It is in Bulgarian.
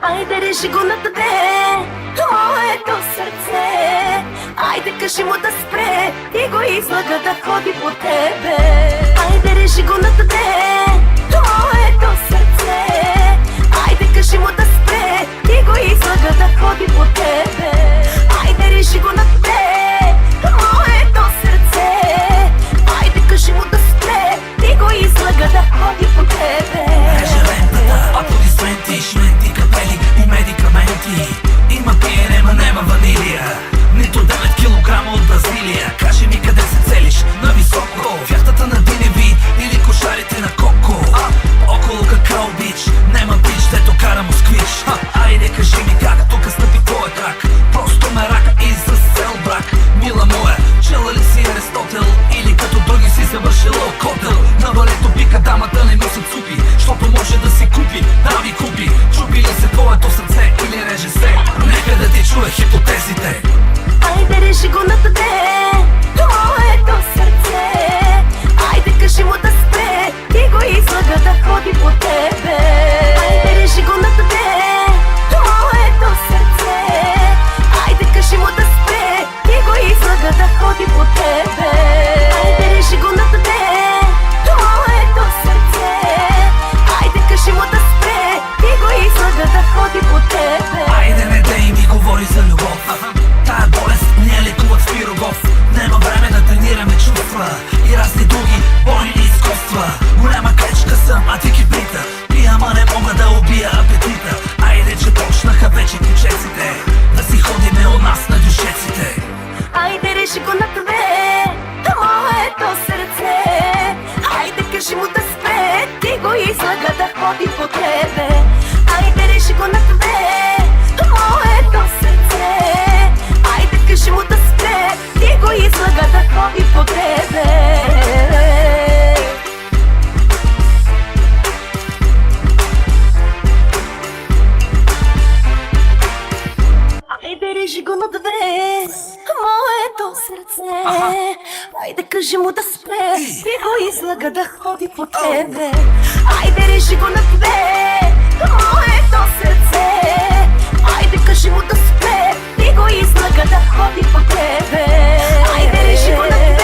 Айде реши го на тебе, моето сърце. Айде кажи му да спре и го излага да ходи по тебе. Айде реши го на тебе, моето сърце. Айде кажи му да спре и го излага да ходи по тебе. Айде реши го на тебе, моето сърце. Айде кажи му да спре и го излага да ходи по тебе. Реже лентата, аплодисменти, шменти, капели и медикаменти. Има пиене, ма нема ванилия, нито 9 килограма от Бразилия. Кажи ми къде се целиш, на високо, в яхтата на Диневи или кошарите на Коко. Около какао бич, нема бич, дето кара москвич. Айде кажи ми как, тук стъпи твоя крак. Просто ме рака и с цел брак. Мила моя, чела ли си Аристотел или като други си завършила котел? На балето пика дамата не носи цупи, защото може да си купи, да ви купи. Чупи ли се твоето сърце или реже се? Нека да ти чуя хипотезите. Айде реши го на тебе, моето сърце. Айде кажи му да спре и го излага да ходи по тебе. Айде реши го на тебе, моето сърце. Айде кажи му да спре и го излага да ходи по тебе. Айде реши го на тебе, моето сърце. Айде кажи му да спре и го излага да ходи по тебе. Айде не дей ми говори за любов, тая болест не е лекуват в пирогов. Нема време да тренираме чувства и разни други бойни изкуства. Голяма клечка съм, а ти киприта. Пия, ама не мога да убия апетита. Айде, че почнаха вече кучеците да си ходиме у нас на дюшеците. Айде реши го на тебе, моето сърце. Айде кажи му да спре, ти го излага да ходи по тебе. Айде реши го на тебе, моето сърце. Айде кажи му да спре, ти го излага да ходи по тебе. Айде реши го на тебе, моето сърце. Айде кажи му да спре и го излага да ходи по тебе. Айде реши го на тебе, моето сърце. Айде кажи му да спре и го излага да ходи по тебе. Айде реши го на тебе.